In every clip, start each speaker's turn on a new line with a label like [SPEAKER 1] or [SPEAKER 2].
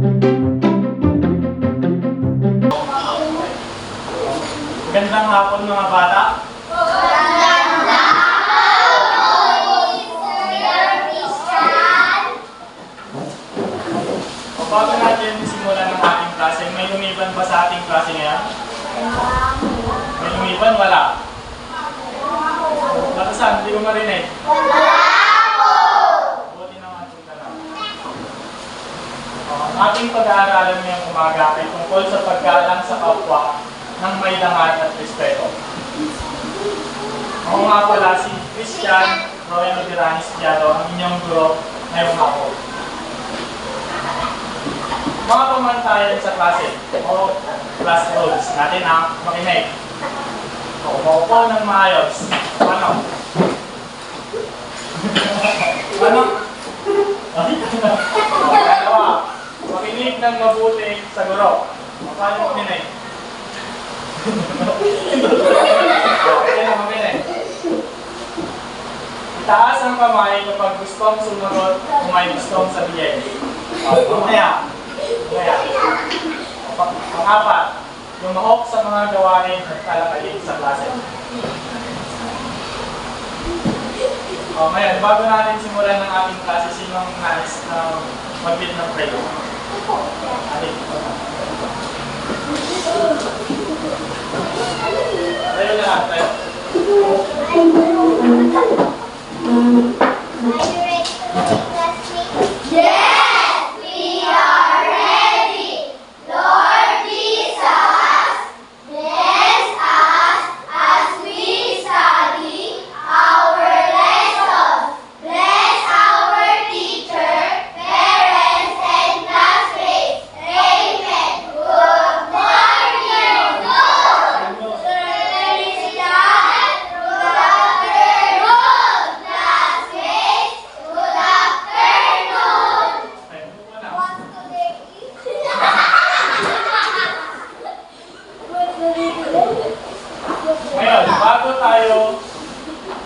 [SPEAKER 1] Magandang hapon mga bata. Bago natin simulan ng ating klase, may lumiban ba sa ating klase ngayon? May lumiban? Wala. Batasan, hindi ko marinig. Buti naman po ka lang. Ang ating pag-aaralan ngayong umaga ay tungkol sa paggalang sa kapwa ng may dangal at respeto. Ako nga pala si Christian Roy Moderanis Piado, ang inyong guro ngayong hapon. Mga pamantayan sa klase o class rules natin ang makinig. Maupo ng maayos. Ano? Ano? Dalawa. Makinig ng mabuti sa guro. Paano makinig? Okay na makinig. Itaas ang kamay kapag gustong sumunod kung may gustong sabihin. Mamaya. Pang-apat, lumahok sa mga gawain at kalakayin sa klase. Ngayon, bago natin simulan ng ating klase, sinong nais na mag-lead ng prayer? Tayo na lang, tayo.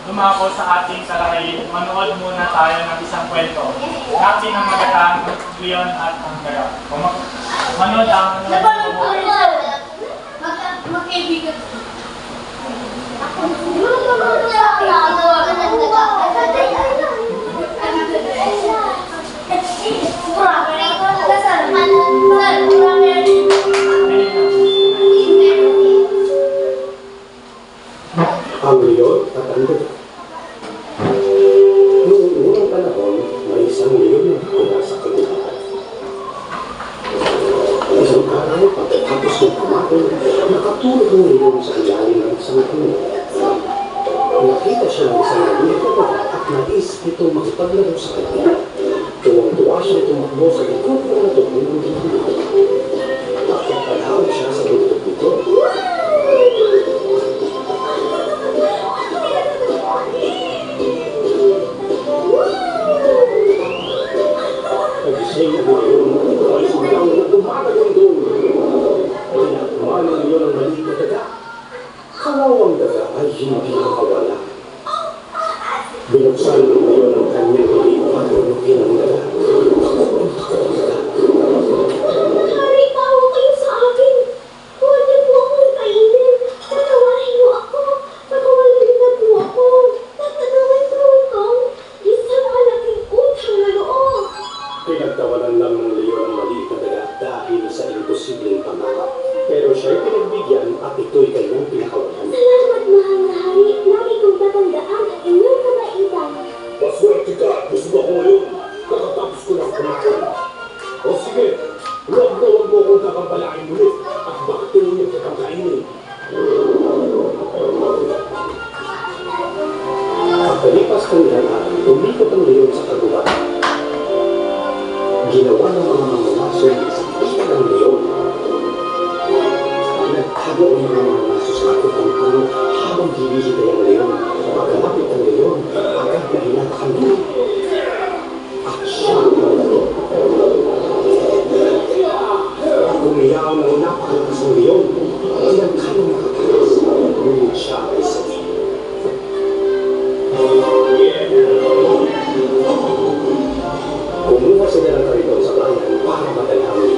[SPEAKER 1] Lumako sa ating talakayin, manood muna tayo ng isang kwento. Natin ang magataan ng Leon at ang Gaya. Manood ang
[SPEAKER 2] mag-kaibigan.
[SPEAKER 3] Ang Leon at ang Gaya. Noong unang panahon, may isang leon na mula sa kagubatan. Isang araw, pagkatapos ng kumain, nakatulog ang leon sa ilalim ng isang puno. Nakita siya ng isang maliit na bata at nais ito makipaglaro sa kanya. Tuwang-tuwa siya tumakbo sa likod ng natuloy ng dito. Nakapalawag siya sa bundok nito. Nagising ang leon ay sigang na dumadagang doon. Tinakman ng leon ang maliit na daga. Kalawang daga ay hindi nakawala. Binuksan ng leon ang kanyang maliit at tunukin ang daga.
[SPEAKER 2] Hari, tawag kayo sa akin. Huwag niyo po akong kainin. Patawarin niyo ako. Patawarin na po ako. Tatanawan ko ito. Isang malaking utang na loob.
[SPEAKER 3] Pinagtawanan lang ng leon ang maliit na daga dahil sa imposibleng pangarap. Pero siya'y pinagbigyan at ito'y kanyang pinakawalan.
[SPEAKER 2] Salamat, mahal na hari. Lagi kong tatandaan ang inyong kabaitan.
[SPEAKER 3] Maswerte ka! Gusto ako ngayon! Nakatapos ko lang kumain. O sige, huwag mo akong kakabalain ulit at bakit tulungan ka kakainin. Pagkalipas ng ilang araw, umikot ang leon sa kagubatan. Ginawa ng mga mamamaso ng isang pita ng leon. Nagtago ang mga mamamaso sa akot ng puno habang hinihintay ang leon. Pagkalapit ang leon, agad na hinatakan niya. At siya ang umiyaw ng napakalakas ng leon. Tinangkang makatakas. Ngunit siya ay sabi. Kumuha sila ng kariton sa bayan para madala ang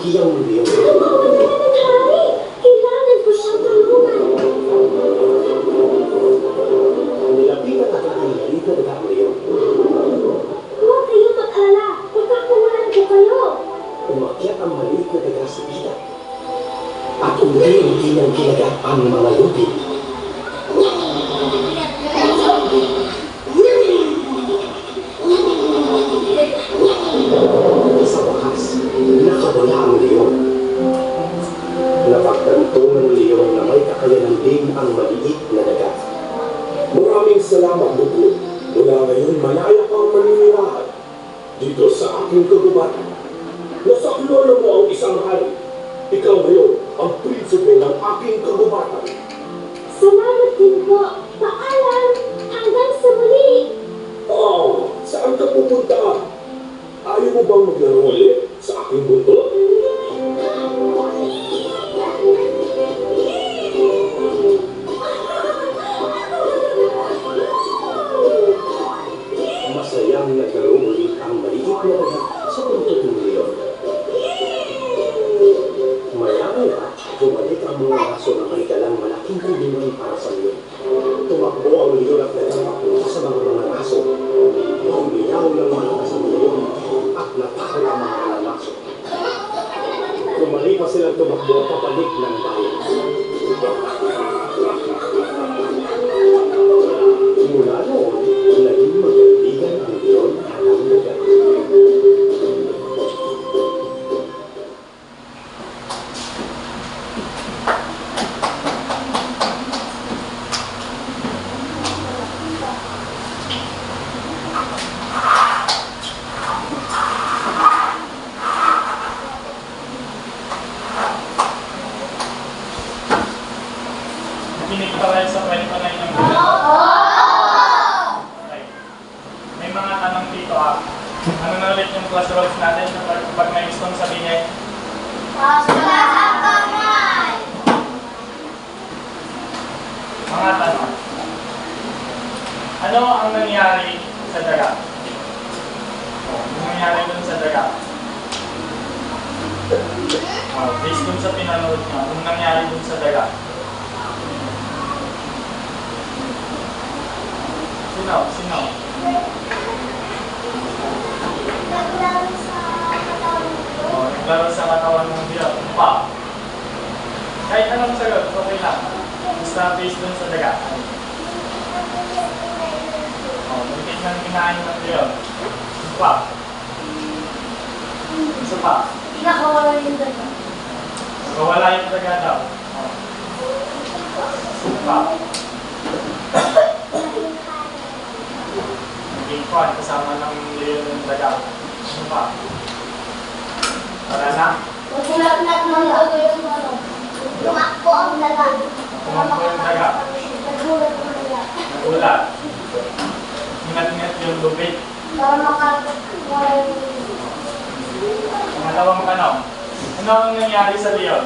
[SPEAKER 3] hiyang ng leon.
[SPEAKER 2] Tumawag ka ng hari. Kailangan ko siyang tulungan.
[SPEAKER 3] Nilapitan agad ang maliit na daga ang leon.
[SPEAKER 2] Huwag kayong mag-alala. Pagkakawalan ko kayo.
[SPEAKER 3] Umakyat ang maliit na daga sa bita. At unti-unti niyang kinagat ang mga lupin. Sa wakas, nakawala ang leon. Napagtanto ng leon na may kakayanan din ang maliit na daga. Maraming salamat, Bukod. Mula ngayon, malaya kang maninirahan dito sa aking kagubatan. Nasaklolo mo ang isang hari. Ikaw ngayon ang prinsipe ng aking kagubatan.
[SPEAKER 2] Salamat din po. Paalam. Hanggang sa muli.
[SPEAKER 3] Oh, saan ka pupunta? Ayaw mo bang maglaro ulit sa aking bundok? Masayang naglaro ulit ang maliit na daga sa buntot ng leon. Maya-maya, bumalik ang mga aso na may dalang malaking kulungan para sa leon. Tumakbo ang leon at nagpapunta sa mga aso. Umiyaw ng malakas ang leon at natakot ang mga aso. Kumalipas silang tumakbo papalik ng bayan. Mula noon, naging magkaibigan ang leon at ang daga.
[SPEAKER 1] Nakinig ka kayo sa kwento na inyong Okay. May mga tanong dito ah. Ano na ulit yung class roles natin pag may gustong sabihin? Mga tanong. Ano ang nangyari sa daga? Ano nangyari dun sa daga? Based dun sa pinanood nyo, anong nangyari dun sa daga? Sino? Sino? Naglaro sa katawan ng Diyos. Ano pa? Kahit anong sagot, okay lang. Basta based dun sa daga. Bakit nang kinain ng Diyos? Ano pa? Isa pa?
[SPEAKER 2] Nakawala yung daga.
[SPEAKER 1] Wala yung daga daw. Ano pa? Naging kwan kasama ng leon ng daga. Ano pa? Para na?
[SPEAKER 2] Nagulat ng daga yung ano. Tumakbo ang daga.
[SPEAKER 1] Tumakbo yung daga.
[SPEAKER 2] Nagulat ng daga.
[SPEAKER 1] Nagulat. Ingat-ingat yung lubid.
[SPEAKER 2] Para makakawala yung
[SPEAKER 1] Pangalawang tanong. Ano ang nangyari sa leon?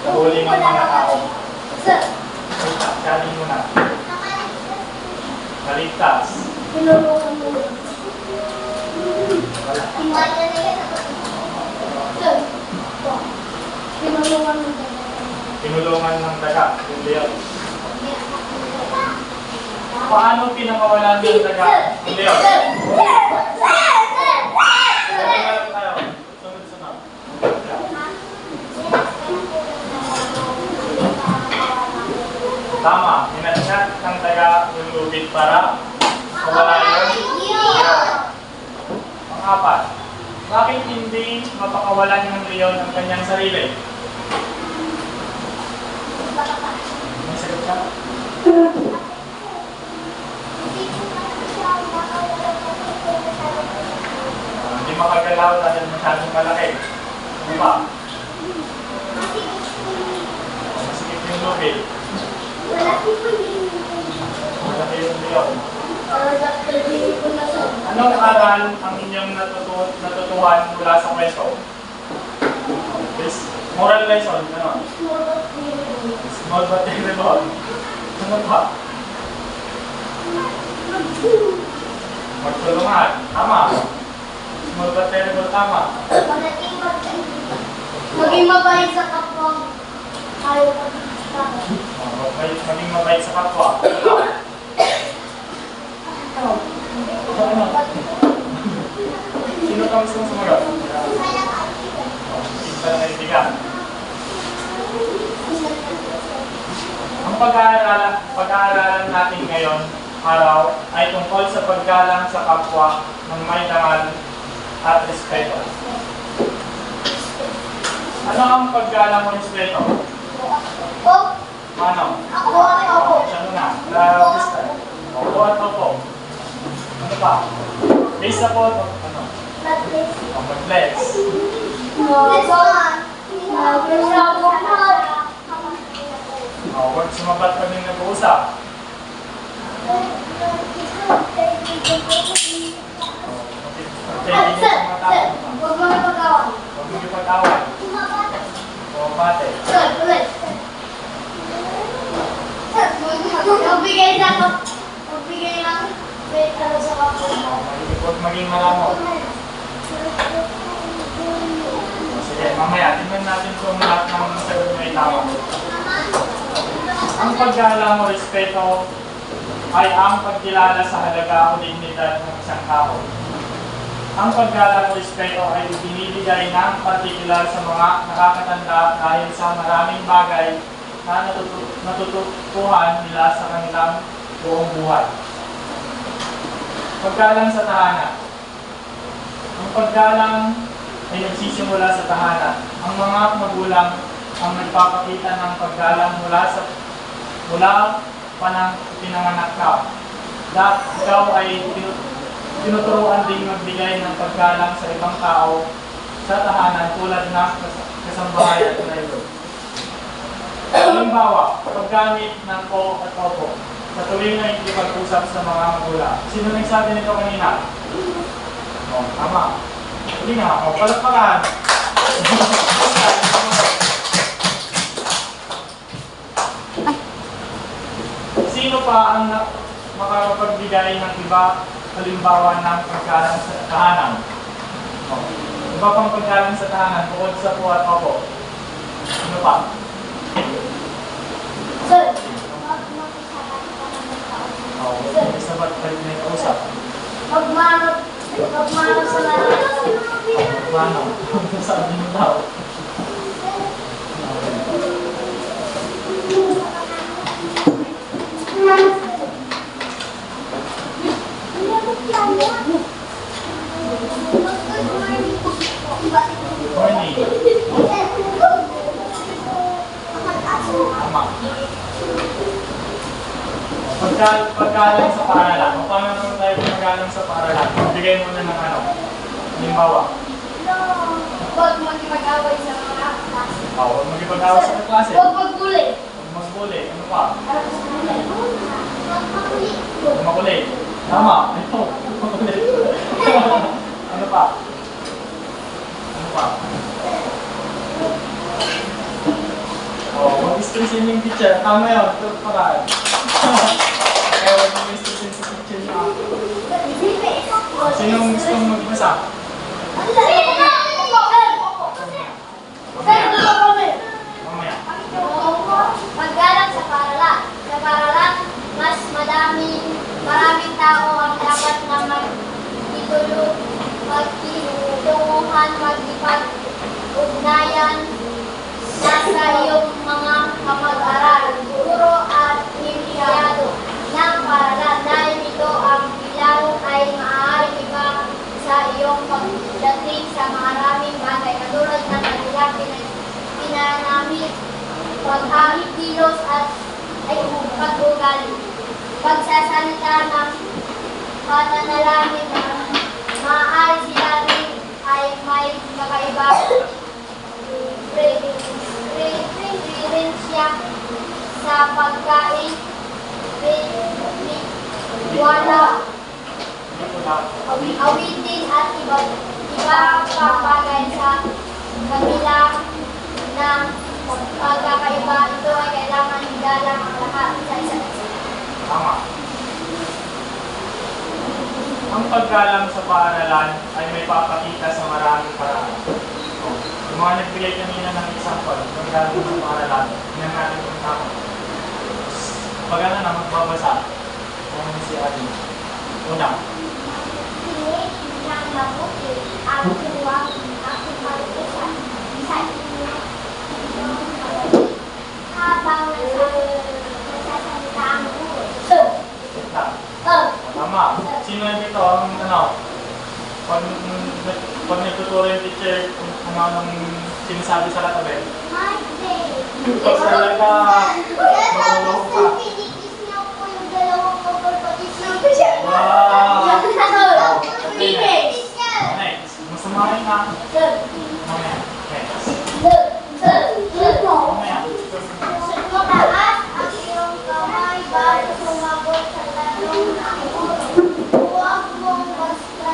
[SPEAKER 1] Nahuli ng mga tao.
[SPEAKER 2] Sir,
[SPEAKER 1] Galing mo na. Kaligtas.
[SPEAKER 2] pinulungan mo.
[SPEAKER 1] Wala.
[SPEAKER 2] Sir, pinulungan mo.
[SPEAKER 1] Pinulungan ng daga. Yung leon. Paano pinakawalan ng daga? Yung leon. Galing tayo. Sunod-sunod. Tama. Inat-inat ng daga yung lubid para mawala yung leon. Pang-apat. Bakit hindi mapakawalan ng leon ang kanyang sarili? May sagot ka? Hindi makagalaw dahil masyadong malaki. Ano ba? Masikip yung lubid. Malaki yung leon. Anong aral ang inyong natutuhan mula sa kwento? This moral lesson, ano? Small but terrible. Ano ba? Magtulungan. Tama. Small but terrible. Tama.
[SPEAKER 2] Maging mabait sa kapwa. Ayaw ko.
[SPEAKER 1] Maging mabait sa kapwa. Ano? Sino ka gusto mong sumagot? Isa na kaibigan. Ang pag-aaralan natin ngayon, araw, ay tungkol sa paggalang sa kapwa ng may dangal at respeto. Ano ang paggalang o respeto? Ano? Siya muna. Opo at opo. Ano pa? Please support. Ano? Mag-bless. Huwag sumabat pa din nag-uusap.
[SPEAKER 2] Huwag mo na pag-away.
[SPEAKER 1] Huwag mo ipag-away. O pate.
[SPEAKER 2] Magbigay lang. Wait, ano sa kapwa.
[SPEAKER 1] Huwag maging malamot. Sige, mamaya, tingnan natin kung lahat ng sagot may tama. Ang paggalang o respeto ay ang pagkilala sa halaga o dignidad ng isang tao. Ang paggalang o respeto ay binibigay ng partikular sa mga nakakatanda dahil sa maraming bagay na natututuhan nila sa kanilang buong buhay. Paggalang sa tahanan. Ang paggalang ay nagsisimula sa tahanan. Ang mga magulang ang nagpapakita ng paggalang mula pa ng pinanganak ka. Ikaw ay tinuturuan ding magbigay ng paggalang sa ibang tao sa tahanan tulad ng kasambahay at layo. Halimbawa, paggamit ng po at opo sa tuwing na ikipag-usap sa mga magulang. Sino nagsabi nito kanina? Tama. Hindi nga, palakpakan. Sino pa ang makakapagbigay ng iba halimbawa ng paggalang sa tahanan? Iba pang paggalang sa tahanan bukod sa po at opo. Sino pa?
[SPEAKER 2] Sir,
[SPEAKER 1] Sabat kayo na ikausap.
[SPEAKER 2] magmano sa lahat.
[SPEAKER 1] Mano, sabi mo daw. Morning. Tama. Paggalang sa paaralan. Paano naman tayo paggalang sa paaralan? Bigay mo na ng ano. Halimbawa.
[SPEAKER 2] Huwag magpag-away sa mga klase.
[SPEAKER 1] Huwag magipag-away sa klase.
[SPEAKER 2] Huwag magbuli.
[SPEAKER 1] Huwag magbuli. Ano pa?
[SPEAKER 2] Huwag magbuli.
[SPEAKER 1] Huwag makulit. Tama. Ito. Makulit. Ano pa? Ano pa? Mag-stressin yung teacher. Tama yun. Ito paraan. Kaya huwag mag-stressin sa teacher niya. Sino ang gusto mong magbasa? Mamaya.
[SPEAKER 2] Paggalang sa paaralan. Sa paaralan, mas maraming tao ang dapat na magtulungan, magipag-ugnayan nasa iyong mga kamag-aral, guro at empleyado ng paaralan dahil ito ang bilang ay maaaring iba sa iyong pagdating sa maraming bagay katulad ng kanilang pinanamit, paghahit kilos at ay pag-ugali. Pagsasalita ng pananalangin na maaari sila rin ay may kakaiba referensya sa pagkain, wala, awitin at iba pang bagay sa kanila ng pagkakaiba. Ito ay kailangan igalang ang lahat sa isa't isa.
[SPEAKER 1] Tama. paggalang sa paaralan ay may papakita sa maraming paraan. Yung mga nagbigay kanina ng example, paggalang sa paaralan, hindi natin kung tama. Pag ano na, magbabasa. Ano si Adi? Una.
[SPEAKER 2] Pilit ng mabuti ang tuwang aking malupisan sa inyo habang nagsasalita ang buhay.
[SPEAKER 1] Tama. Sino yung dito ang ano? Pag nagtuturo yung teacher kung ano ang sinasabi sa latabi. Pag talaga matulog ka. Wow! Okay, next. Masamahin na. Mamaya. Next. Mamaya.
[SPEAKER 2] Mataas ang iyong kamay bago sumagot sa tanong ng guro. Huwag mong basta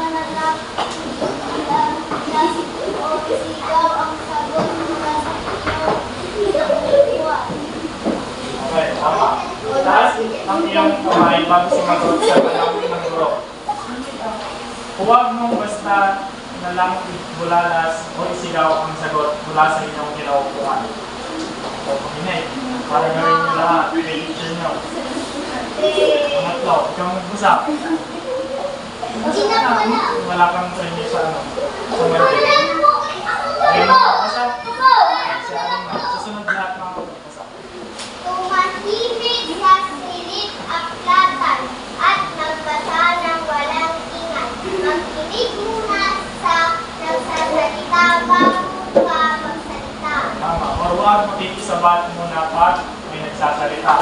[SPEAKER 2] o isigaw ang sagot mula sa iyong iwan.
[SPEAKER 1] Okay, tama. Taas ang iyong kamay bago sumagot sa tanong ng guro. Huwag mong basta na lang bulalas o isigaw ang sagot mula sa inyong kinaupuan. O pakinig, para gawin nyo lahat. May teacher nyo. Pangatlo, ikaw magbasa. Wala kang training sa ano. Sa Monday. Ayun, magbasa. Si Aling na. Susunod lahat mga magbasa.
[SPEAKER 2] Tumahimik sa silid aklatan at nagbasa ng walang ingay. Magkinig muna sa nagsasalita bago ka magsalita.
[SPEAKER 1] Tama. Or huwag makikisabat muna pag may nagsasalita.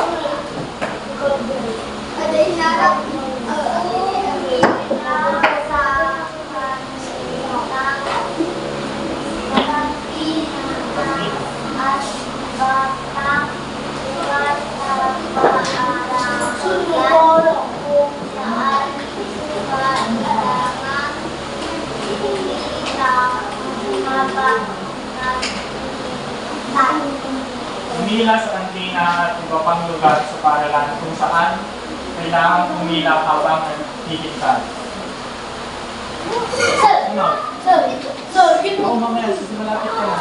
[SPEAKER 1] Umila sa kantina at iba pang lugar sa paaralan kung saan kailangan umila habang nagkikita. Ano? Oo, mamaya. Malapit ka na.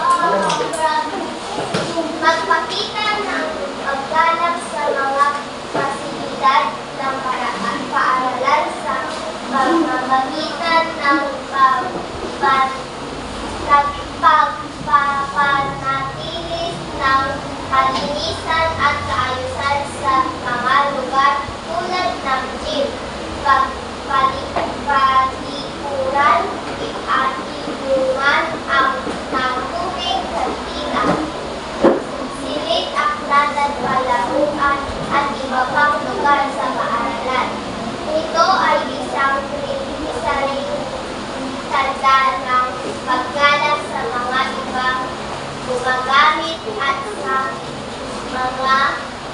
[SPEAKER 2] Magpakita ng paggalak sa mga pasilidad ng paaralan sa pamamagitan ng pagpapanatilis ng kalinisan at kaayusan sa mga lugar tulad ng gym, palikuran at ibungan ng tubig sa tila, silid, akladan, palaruan at iba pang lugar sa paaralan. Ito ay isa ring tanda ng paggalang sa mga ibang gumagamit at sa mga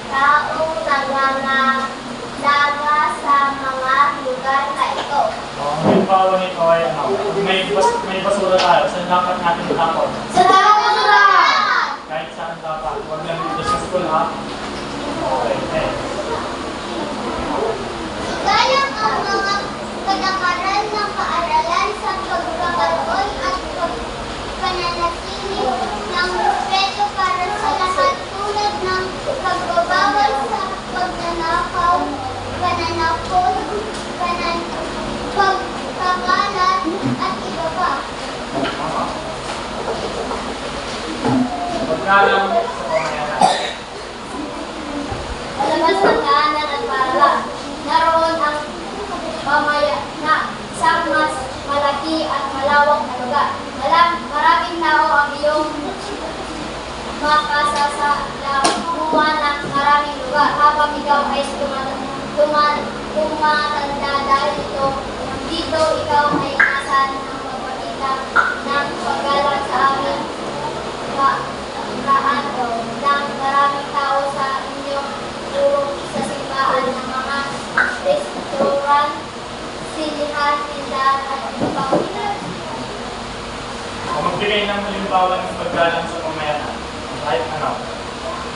[SPEAKER 2] taong nangangalaga sa mga lugar na ito.
[SPEAKER 1] Ang halimbawa nito ay ano, may basura tayo. Saan dapat natin itapon?
[SPEAKER 2] Sa dagat!
[SPEAKER 1] Kahit saan dapat. Huwag lang dito sa school, ha? Okay, next.
[SPEAKER 2] Galang ang mga kalakaran ng paaralan sa pagkakaroon at pananatili ng respeto para sa lahat tulad ng pagbabawal sa pagnanakaw, pagkakalat at iba pa.
[SPEAKER 1] Tama. Pagkalang sa pamayanan.
[SPEAKER 2] Palabas ng daanan at paaralan. Naroon ang isang mas malaki at malawak na lugar. Maraming tao ang iyong makasasalamuhan ng maraming lugar habang ikaw ay tumatanda dahil dito ikaw ay asan ng magpakita ng paggalang sa aming kahaan ng maraming tao sa inyong puro sa simbahan ng mga restaurant, silihan, tindahan at iba pang
[SPEAKER 1] Magbigay ng halimbawa ng paggalang sa pamayanan. Kahit ano.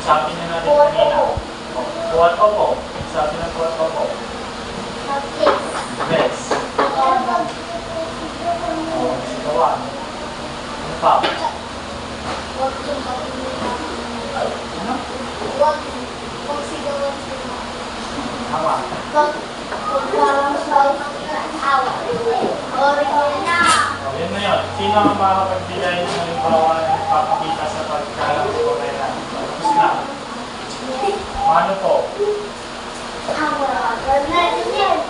[SPEAKER 1] Sabi na natin kanina. Kuwat opo. Sabi na kuwat opo. Next. Pangalawa, ano pa?
[SPEAKER 2] Huwag sumpatin mo lang.
[SPEAKER 1] Ano?
[SPEAKER 2] Huwag sigawan sila.
[SPEAKER 1] Tama.
[SPEAKER 2] Huwag parang sa awa. Sorry ko na.
[SPEAKER 1] So, yun na yun. Sino ang makapagbigay ng halimbawa na nagpapakita sa pagkalang sa pamela? Tapos na. Ano po?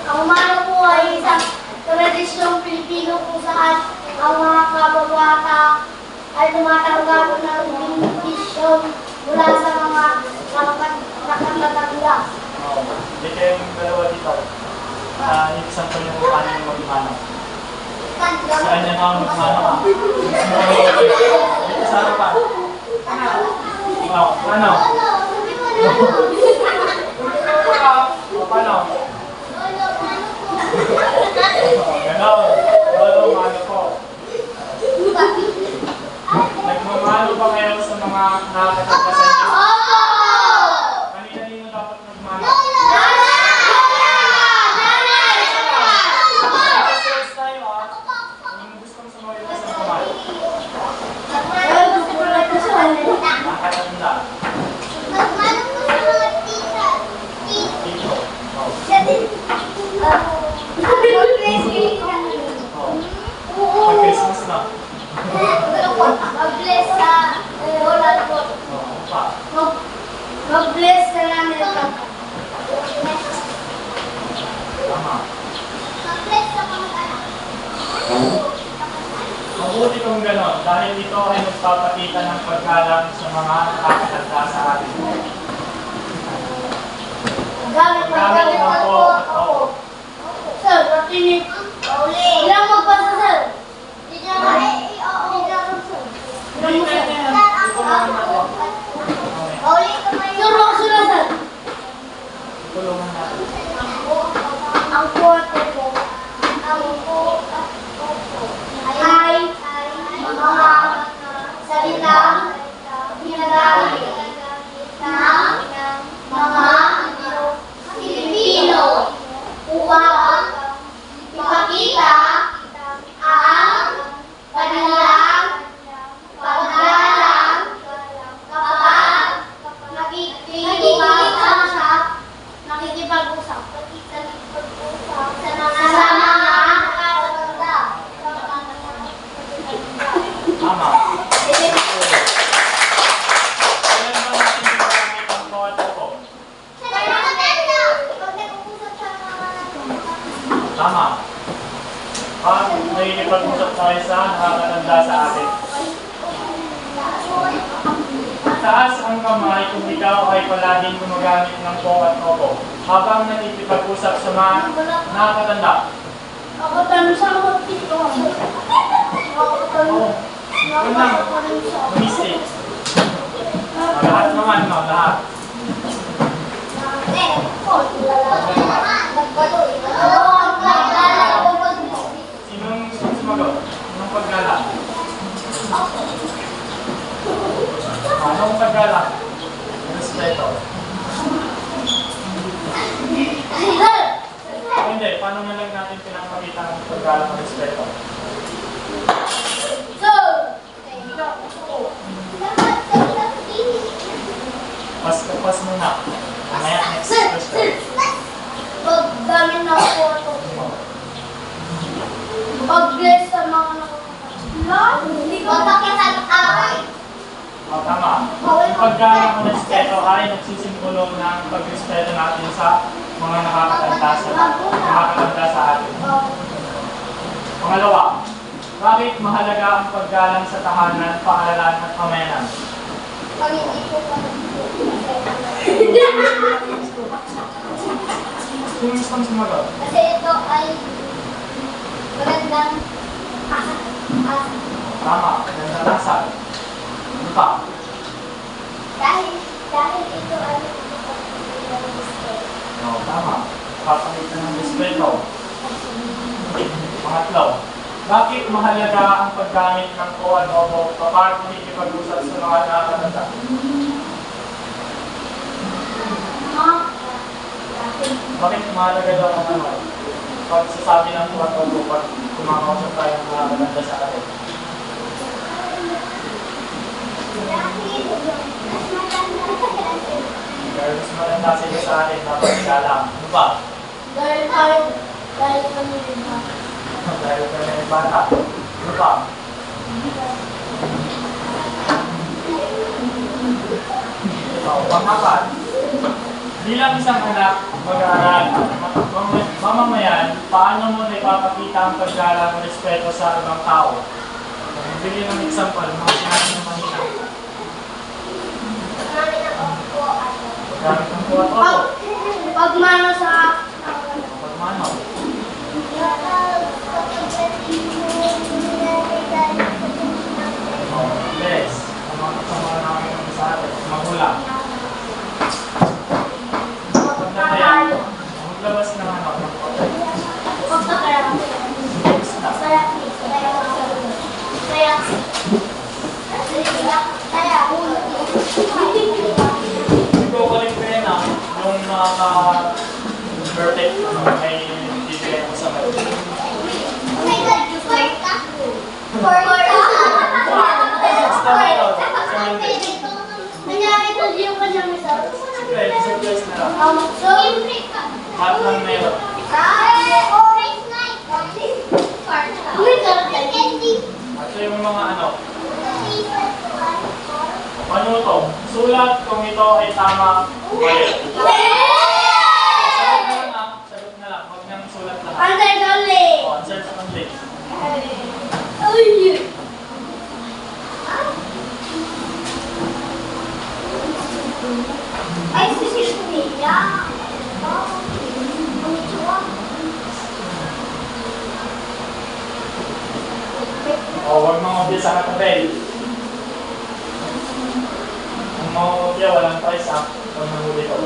[SPEAKER 2] Ang umano po ay isang tradisyong Pilipino kung saan ang mga kababata ay tumatanggap ng bendisyon mula sa mga nakatatanda.
[SPEAKER 1] Oh, hindi kayong dalawa dito. Ibig ko yung paano yung mag-imano. Saan niya nga mag-imano ka? Dito sa harapan. Oh, ano? Paano? Ganon. Lolo, mano po. Nagmamano ba kayo sa mga nakakatanda sa inyo? Kanina-nino dapat magmano? Stress tayo ah. Kung gustong sumayo sa kumano. Nakakatanda. Dito. Oh. Pag-Christmas na.
[SPEAKER 2] Mag-bless ka, Donald Trump.
[SPEAKER 1] Oh, ano pa?
[SPEAKER 2] Mag-bless ka namin ito.
[SPEAKER 1] Tama.
[SPEAKER 2] Mag-bless ka mga anak.
[SPEAKER 1] Mabuti kung gano'n dahil ito ay magpapakita ng paggalang sa mga nakakatanda sa atin.
[SPEAKER 2] Gamit
[SPEAKER 1] Gamit
[SPEAKER 2] ako at ako. Sir, nakinig. Ilang magbasa, sir? Hindi na sir.
[SPEAKER 1] Hindi pwede yan. Ikulungan natin. Okay.
[SPEAKER 2] Sir, ako sila, sir.
[SPEAKER 1] Ikulungan natin.
[SPEAKER 2] Ang kwarto ko, ay mga salitang ginagamit ng mga Pilipino upang ipakita ang kanilang paggalang kapag nakikipag-usap sa mga nakakatanda.
[SPEAKER 1] Tama. Kailan ba natin ginagamit ang bawat ako? Tama. Pag nakikipag-usap tayo sa nakakatanda sa atin. Taas ang kamay kung ikaw ay palaging gumagamit ng po at opo habang nakikipag-usap sa mga nakakatanda.
[SPEAKER 2] Ako tanong sa mga tito. Ako tanong.
[SPEAKER 1] Yun lang. Mistake. Lahat naman, no? Lahat. Sinong sumagot? Anong paggalang? Anong paggalang? Respeto. Hindi, paano na lang natin pinapakita ng paggalang ng respeto? Pas muna. Mamaya, next question.
[SPEAKER 2] Pagdami na photo. Pag-bless sa mga nakakatawa. Hindi ko pakita ng away.
[SPEAKER 1] O, tama. Ang paggalang ng respeto ay nagsisimbolo ng pagrespeto natin sa mga nakakatanda sa atin. Pangalawa, bakit mahalaga ang paggalang sa tahanan, paaralan at pamayanan?
[SPEAKER 2] Pag hindi ko pa
[SPEAKER 1] Kung gusto mong sumagot.
[SPEAKER 2] kasi ito ay magandang asa.
[SPEAKER 1] Tama, maganda nasa. Ano pa?
[SPEAKER 2] Dahil ito ay
[SPEAKER 1] O, tama. Papakita ng respeto. Pangatlo, bakit mahalaga ang paggamit ng po at opo kapag nakikipag-usap sa mga nakakatanda? Bakit mahalaga daw ang ano? Pagsasabi ng po at opo pag kumakausap tayo ng mga maganda sa atin. Dahil mas maganda sila sa atin, dapat igalang. Ano ba?
[SPEAKER 2] Dahil kami rin ba?
[SPEAKER 1] Dahil kami ay bata. Ano ba? Pang-apat. Bilang isang anak, mag-aaral, mamamayan, paano mo na ipapakita ang paggalang o respeto sa ibang tao? Bigyan ng example, mga sinabi ng mahina. Gamit ng kuwat oto.
[SPEAKER 2] Pagmano sa...
[SPEAKER 1] Pagmano. Yes. Ang mga kasama namin sa atin, magulang. Pagkakaya, maglabas ng ano, ito ko rin pena, yung nakaka-perfect may bibigay ko sa mga. Surprise na lang. Lahat ng meron. At so yung mga ano, ano to? Sulat kung ito ay tama o mali. Sagot na lang ah. Sagot na lang. Huwag nang sulat lahat. O, answer only.
[SPEAKER 2] Ay, sisip niya.
[SPEAKER 1] O, huwag mga obya sa katabel. Ang mga obya, walang price ah. Huwag nahuli ko.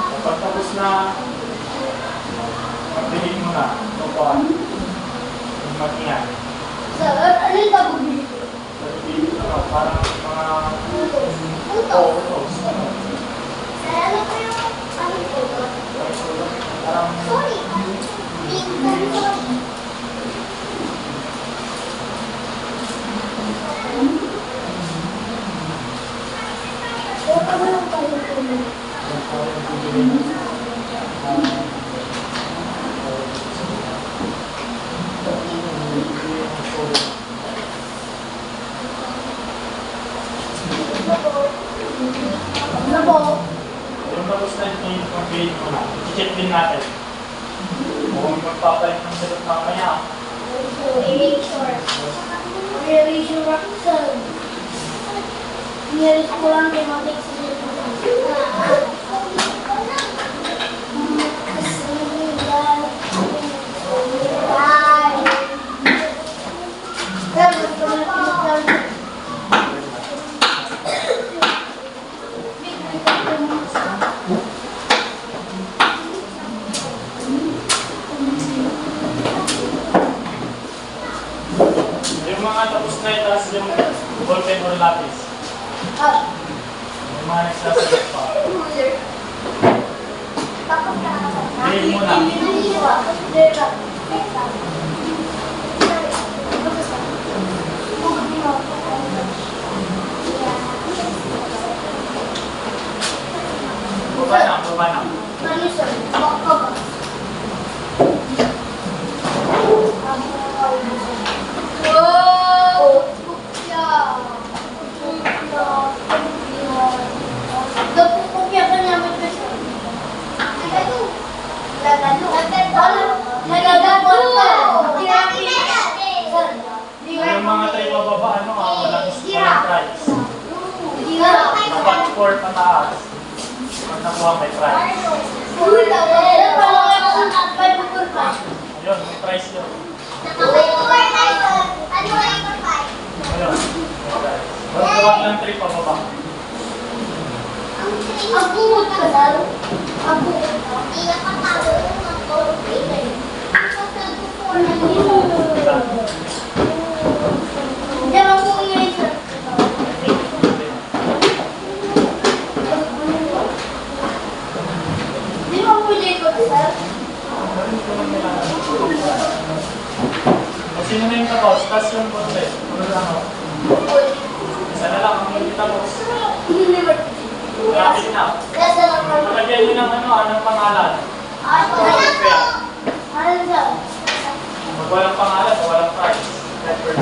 [SPEAKER 1] Kapag tapos na, magdilig mo na. Tupuan. Yung mag-ingat.
[SPEAKER 2] Ano yung tabugin?
[SPEAKER 1] Parang mga photos.
[SPEAKER 2] Ano ko yung ano ko?
[SPEAKER 1] Parang
[SPEAKER 2] Sorry. Ano po?
[SPEAKER 1] yung tapos na yung pag-grade mo na, i-check din natin. Kung magpapalit ng sagot mamaya,
[SPEAKER 2] Erasure. Erasure Roxanne. Niyalis ko lang kay Mati sa
[SPEAKER 1] yung mga tapos na itaas yung ballpen or lapis. Yung mga nagsasagot pa. Grade mo na. Baba na, baba na. Yung mga tayo bababa, ano walang prize. Dapat 4 pataas. Pag nakuha may prize. Ayun, may prize yun. Ayun, may prize. Huwag lang 3 pababa.
[SPEAKER 2] Ang bungot ka lalo. Ang bungot ka. Iya ka talo ng Diyan po yun, sir. Di ba po Jacob, sir?
[SPEAKER 1] Kung sino na yung tapos, tas yung konti. Ano lang ako? Isa na lang ang hindi tapos. Malapit na. Lagyan nyo ng anong pangalan. Pag walang pangalan, walang prize. Never.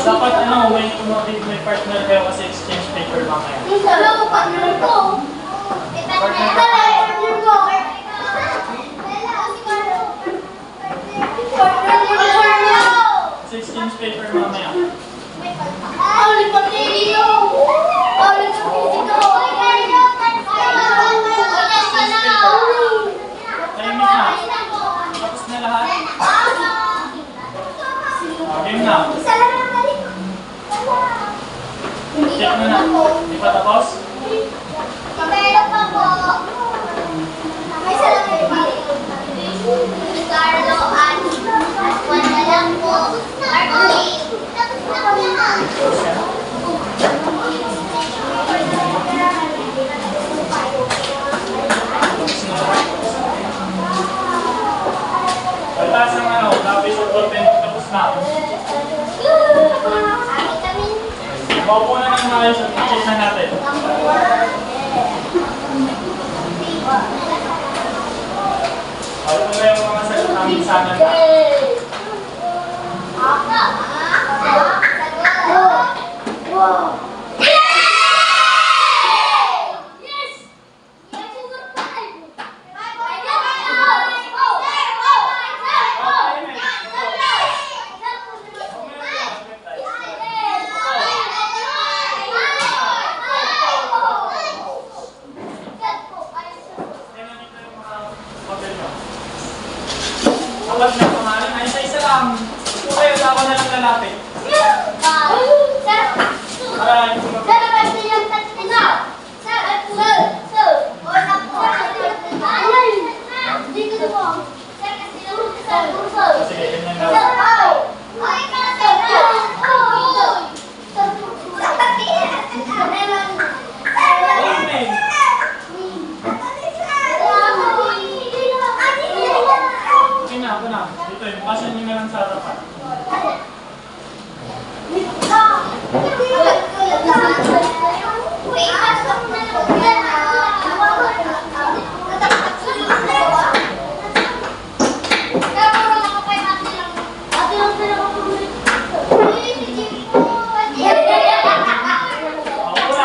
[SPEAKER 1] Dapat may partner kayo kasi exchange paper mamaya. Kasi exchange paper mamaya. Timing na. Tapos na lahat. Game na. Check mo na. Di pa tapos?
[SPEAKER 2] Carlo at wala lang po. Tapos na kami ha.
[SPEAKER 1] Pagtas ng tapos yung content tapos na. Maupo na ng maayos at check na natin. Ito na yung mga sagot namin sana na. Kapag na pangalan, ay isa-isa lang. Okay, usapan na lang lalapit. Para hindi sige, ganyan daw. Wala na eh. Okay na, ako na. Dito eh, passion nyo na lang sa harapan.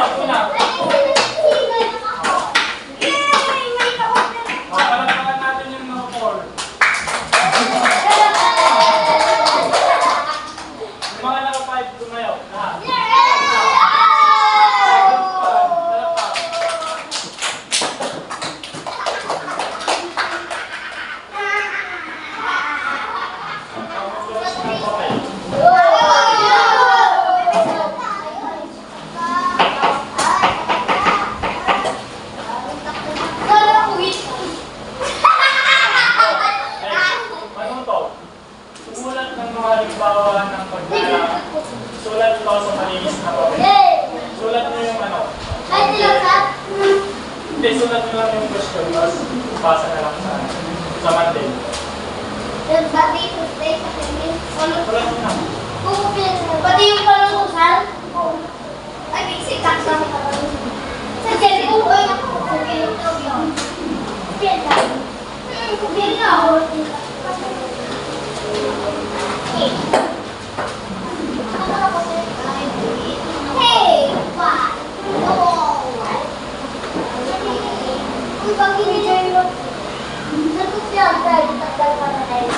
[SPEAKER 1] Ako na. Palagpakan natin yung mga 4. Yung mga naka-5 tumayo. Lahat. Sulat ng mga halimbawa ng sulat ito sa malinis na papel. Sulat nyo yung hindi, sulat nyo lang yung question, tapos pasa na lang sa Monday. Sulat nyo na.
[SPEAKER 2] Pati yung palutusan? Ay, bigsi ka sa sa jelly ko. Ay, hey, what? No. Kung pag-inigay mo, nagkupyan tayo, tagal pa na tayo.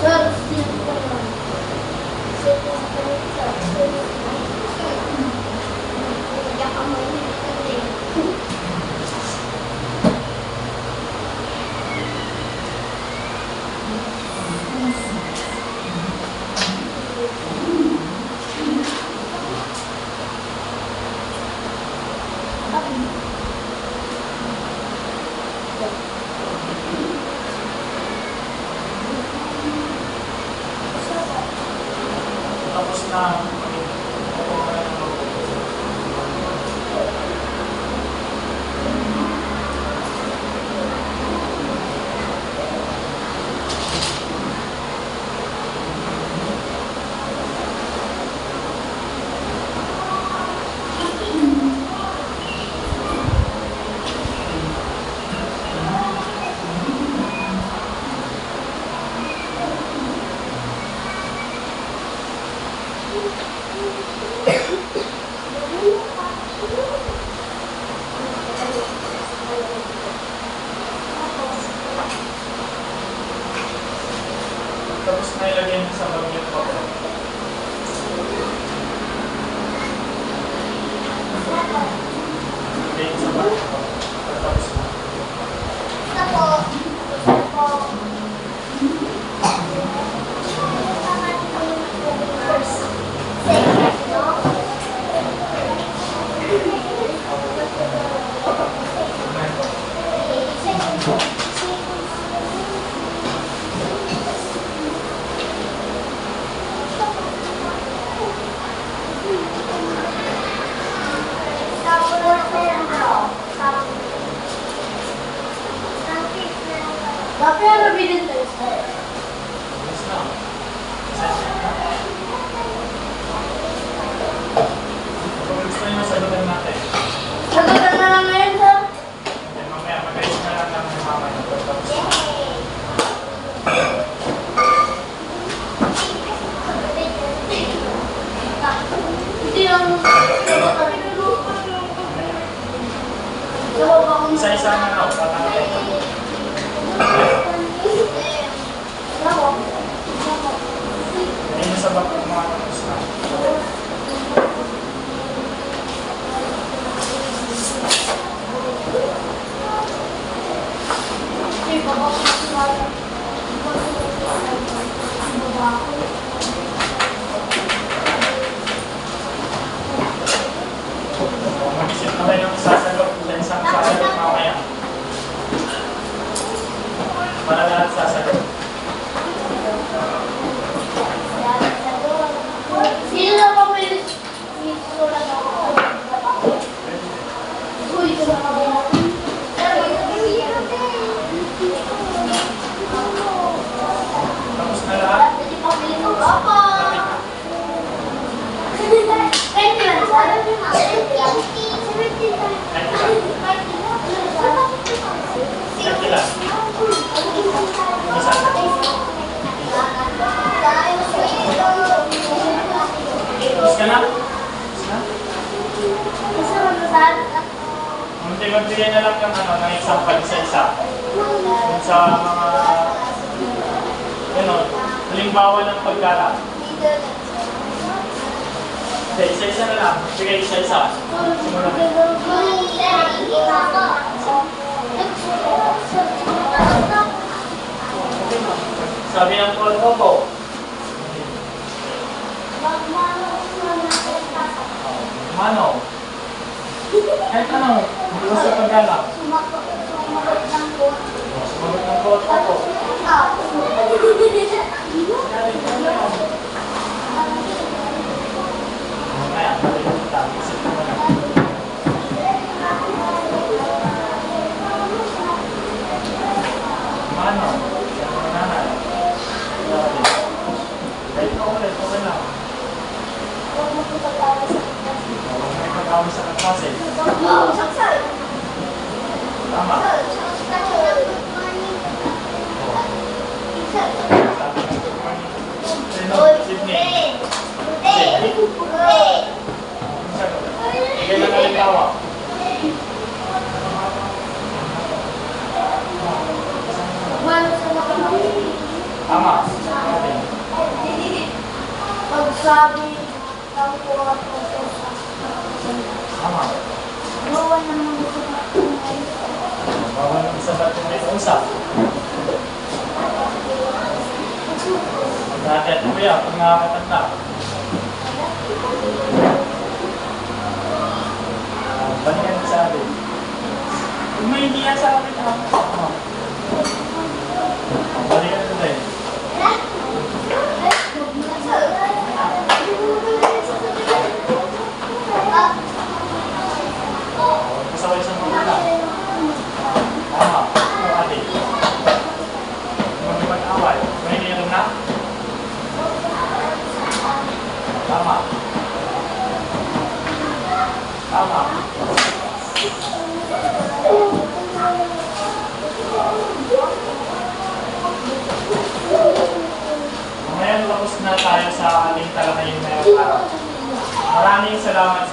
[SPEAKER 2] Sir,
[SPEAKER 1] na. Tapos na ilagay mo sa bagyo ko. Ilagay mo sa bagyo ko. Tapos na.
[SPEAKER 2] Tapi ano bilhin tayo?
[SPEAKER 1] Tapos na. Kung gusto nyo, sagutan natin.
[SPEAKER 2] Sagutan na lang ngayon, sir.
[SPEAKER 1] Then mamaya, mag-ayos na lang ng mama nyo. Tapos na.
[SPEAKER 2] Hindi lang sagutan.
[SPEAKER 1] Isa-isa na lang. Tatanggalin ko. Ilagay nyo sa bagyo ng mga tapos na. Mag-isip na kayo ng sasagot sa isang sasagot mamaya. Para lahat sasagot.
[SPEAKER 2] Sino na pa may sulat ako? Uy, ito na ako.
[SPEAKER 1] Tapos na lahat.
[SPEAKER 2] Hindi pa pili ko. Opo! Pwede lang, sir.
[SPEAKER 1] Sige lang. Isa. Tapos ka na? Tapos na? Munti-munti na lang yung ano, ng isang isa-isa. Kung sa mga, ano, halimbawa ng pagkala. Okay, isa-isa na lang. Sige, isa-isa. Simulan na. Sabi ng Paul Opo. Mano? Kahit ano, hindi ko sa pagkala. Sumagot ng Paul Opo. Mamaya, malimutan. Isip ko na. Mano? Nanay? Kahit na ulit, okay lang. Huwag may pag-away sa kaklase. Tama. Sydney. Bigay ng halimbawa. Tama.
[SPEAKER 2] Pagsabi ng kuha ko sa
[SPEAKER 1] Tama.
[SPEAKER 2] bawal naman ito na
[SPEAKER 1] Bawal ng isa ba itong may usap? Dati at kuya, pag nakakatanda. Balikan mo sa akin. Kung may hindi yan sa akin, balikan mo din. salamat